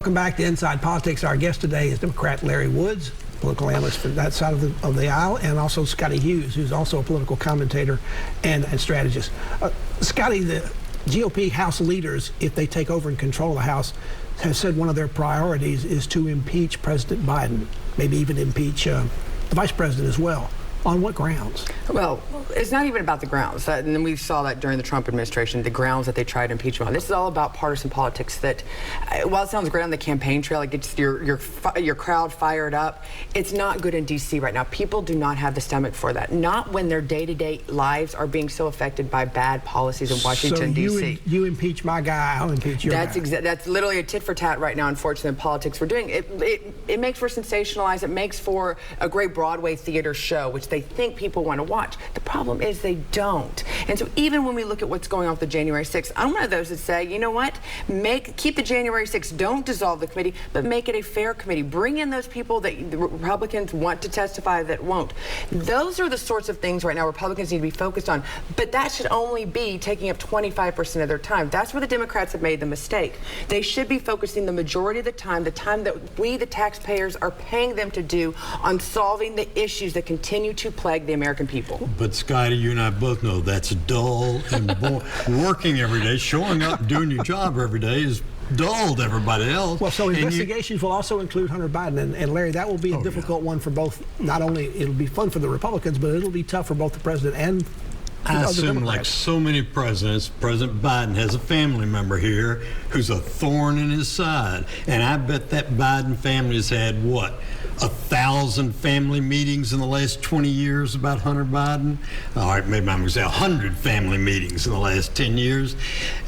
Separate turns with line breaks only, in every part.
Welcome back to Inside Politics. Our guest today is Democrat Larry Woods, political analyst for that side of the aisle, and also Scottie Hughes, who's also a political commentator and strategist. Scottie, the GOP House leaders, if they take over and control the House, have said one of their priorities is to impeach President Biden, maybe even impeach the Vice President as well. On what grounds?
Well, it's not even about the grounds. And we saw that during the Trump administration, the grounds that they tried to impeach him on. This is all about partisan politics that, while it sounds great on the campaign trail, it gets your crowd fired up, it's not good in D.C. right now. People do not have the stomach for that. Not when their day-to-day lives are being so affected by bad policies in Washington, D.C.
You impeach my guy, I'll impeach your guy.
That's literally a tit-for-tat right now, unfortunately, in politics we're doing. It makes for sensationalized. It makes for a great Broadway theater show, which they think people want to watch. The problem is they don't. And so even when we look at what's going on with the January 6th, I'm one of those that say, you know what? Keep the January 6th. Don't dissolve the committee, but make it a fair committee. Bring in those people that the Republicans want to testify that won't. Those are the sorts of things right now Republicans need to be focused on. But that should only be taking up 25% of their time. That's where the Democrats have made the mistake. They should be focusing the majority of the time that we, the taxpayers, are paying them to do on solving the issues that continue to plague the American people.
But Scottie, you and I both know that's dull and boring. Working every day, showing up, doing your job every day is dull to everybody else.
Well, so investigations will also include Hunter Biden. And Larry, that will be a difficult one for both. Not only it'll be fun for the Republicans, but it'll be tough for both the president and
I assume, like so many presidents, President Biden has a family member here who's a thorn in his side. And I bet that Biden family has had, what, 1,000 family meetings in the last 20 years about Hunter Biden? All right, maybe I'm going to say 100 family meetings in the last 10 years.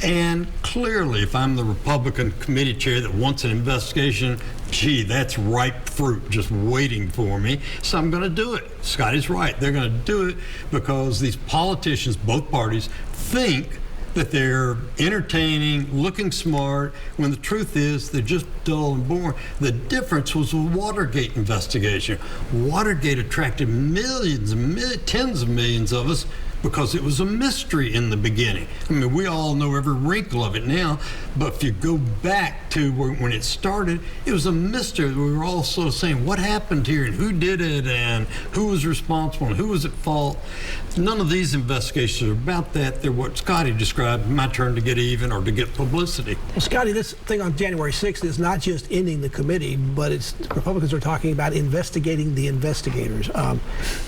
And clearly, if I'm the Republican committee chair that wants an investigation, gee, that's ripe fruit just waiting for me. So I'm going to do it. Scottie's right. They're going to do it because these politicians, both parties, think that they're entertaining, looking smart, when the truth is they're just dull and boring. The difference was the Watergate investigation. Watergate attracted millions and tens of millions of us because it was a mystery in the beginning. I mean, we all know every wrinkle of it now, but if you go back to when it started, it was a mystery. We were all sort of saying, what happened here and who did it and who was responsible and who was at fault? None of these investigations are about that. They're what Scottie described, my turn to get even or to get publicity.
Well, Scottie, this thing on January 6th is not just ending the committee, but Republicans are talking about investigating the investigators.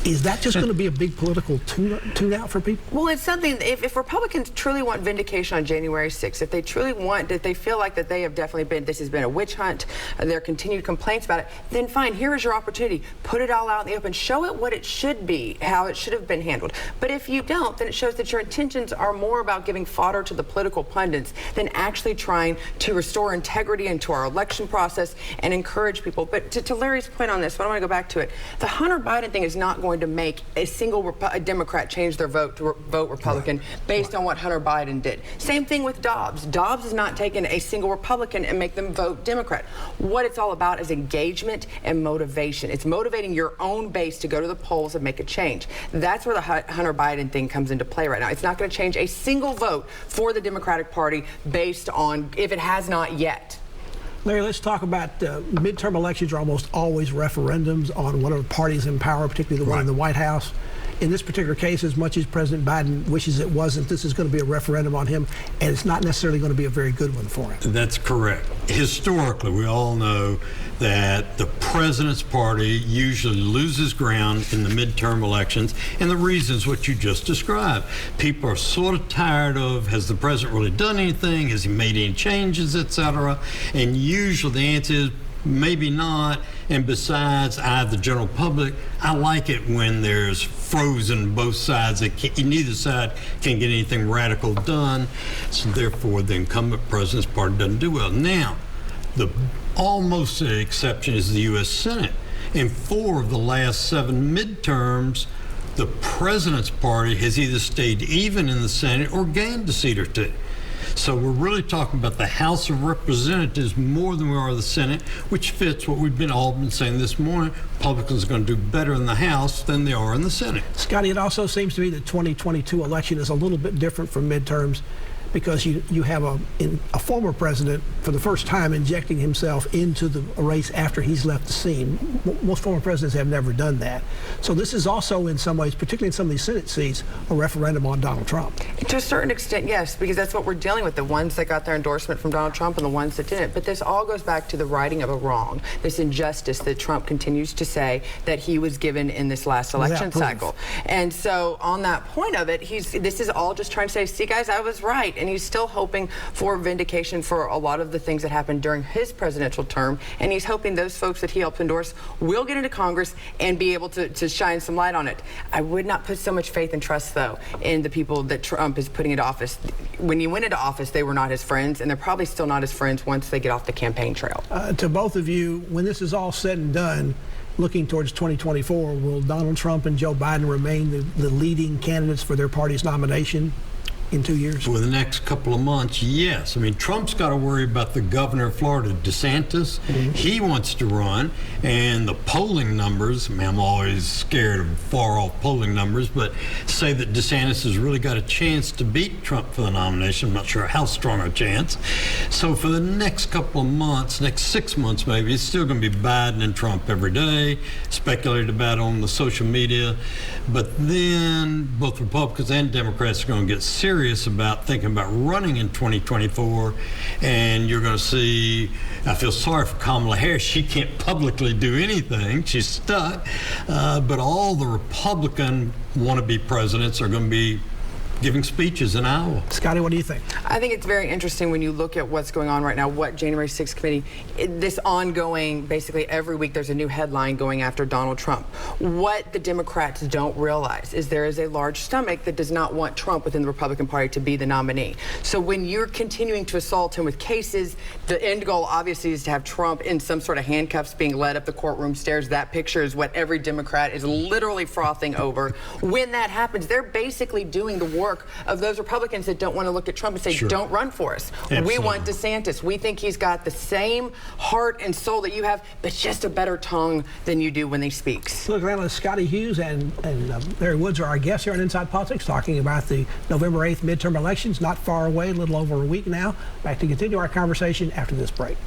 Is that just going to be a big political tune-out for people?
Well, it's something, if Republicans truly want vindication on January 6th, if they truly want, if they feel like that they have definitely been, this has been a witch hunt, their continued complaints about it, then fine, here is your opportunity. Put it all out in the open. Show it what it should be, how it should have been handled. But if you don't, then it shows that your intentions are more about giving fodder to the political pundits than actually trying to restore integrity into our election process and encourage people. But to Larry's point on this, I want to go back to it. The Hunter Biden thing is not going to make a single Democrat change their vote to vote Republican based on what Hunter Biden did. Same thing with Dobbs. Dobbs has not taken a single Republican and make them vote Democrat. What it's all about is engagement and motivation. It's motivating your own base to go to the polls and make a change. That's where the Hunter Biden thing comes into play right now. It's not going to change a single vote for the Democratic Party based on, if it has not yet.
Larry, let's talk about midterm elections are almost always referendums on one of the parties in power, particularly the one in the White House. In this particular case, as much as President Biden wishes it wasn't, this is going to be a referendum on him, and it's not necessarily going to be a very good one for him.
That's correct. Historically, we all know that the president's party usually loses ground in the midterm elections, and the reason's what you just described. People are sort of tired of, has the president really done anything? Has he made any changes, etc.? And usually the answer is, maybe not, and besides, the general public, I like it when there's frozen both sides. Neither side can get anything radical done, so therefore the incumbent president's party doesn't do well. Now, the almost an exception is the U.S. Senate. In 4 of the last 7 midterms, the president's party has either stayed even in the Senate or gained a seat or two. So we're really talking about the House of Representatives more than we are the Senate, which fits what we've all been saying this morning. Republicans are going to do better in the House than they are in the Senate.
Scottie, it also seems to me the 2022 election is a little bit different from midterms because you have a former president for the first time injecting himself into the race after he's left the scene. Most former presidents have never done that. So this is also in some ways, particularly in some of these Senate seats, a referendum on Donald Trump.
To a certain extent, yes, because that's what we're dealing with, the ones that got their endorsement from Donald Trump and the ones that didn't. But this all goes back to the righting of a wrong, this injustice that Trump continues to say that he was given in this last election cycle. And so on that point of it, this is all just trying to say, see guys, I was right. And he's still hoping for vindication for a lot of the things that happened during his presidential term. And he's hoping those folks that he helped endorse will get into Congress and be able to shine some light on it. I would not put so much faith and trust, though, in the people that Trump is putting into office. When he went into office, they were not his friends, and they're probably still not his friends once they get off the campaign trail.
To both of you, when this is all said and done, looking towards 2024, will Donald Trump and Joe Biden remain the leading candidates for their party's nomination in 2 years?
For the next couple of months, yes. I mean, Trump's got to worry about the governor of Florida, DeSantis. He wants to run, and the polling numbers, I mean, I'm always scared of far-off polling numbers, but say that DeSantis has really got a chance to beat Trump for the nomination. I'm not sure how strong a chance. So for the next couple of months, next 6 months maybe, it's still going to be Biden and Trump every day, speculated about on the social media. But then both Republicans and Democrats are going to get serious about thinking about running in 2024, and you're going to see, I feel sorry for Kamala Harris. She can't publicly do anything. She's stuck. But all the Republican wannabe presidents are going to be giving speeches in Iowa.
Scottie, what do you think?
I think it's very interesting when you look at what's going on right now, what January 6th committee, this ongoing, basically every week there's a new headline going after Donald Trump. What the Democrats don't realize is there is a large stomach that does not want Trump within the Republican Party to be the nominee. So when you're continuing to assault him with cases, the end goal obviously is to have Trump in some sort of handcuffs being led up the courtroom stairs. That picture is what every Democrat is literally frothing over. When that happens, they're basically doing the work of those Republicans that don't want to look at Trump and say, don't run for us.
Absolutely.
We want DeSantis. We think he's got the same heart and soul that you have, but just a better tongue than you do when he speaks.
Political analyst Scottie Hughes and Larry Woods are our guests here on Inside Politics, talking about the November 8th midterm elections, not far away, a little over a week now. Back to continue our conversation after this break.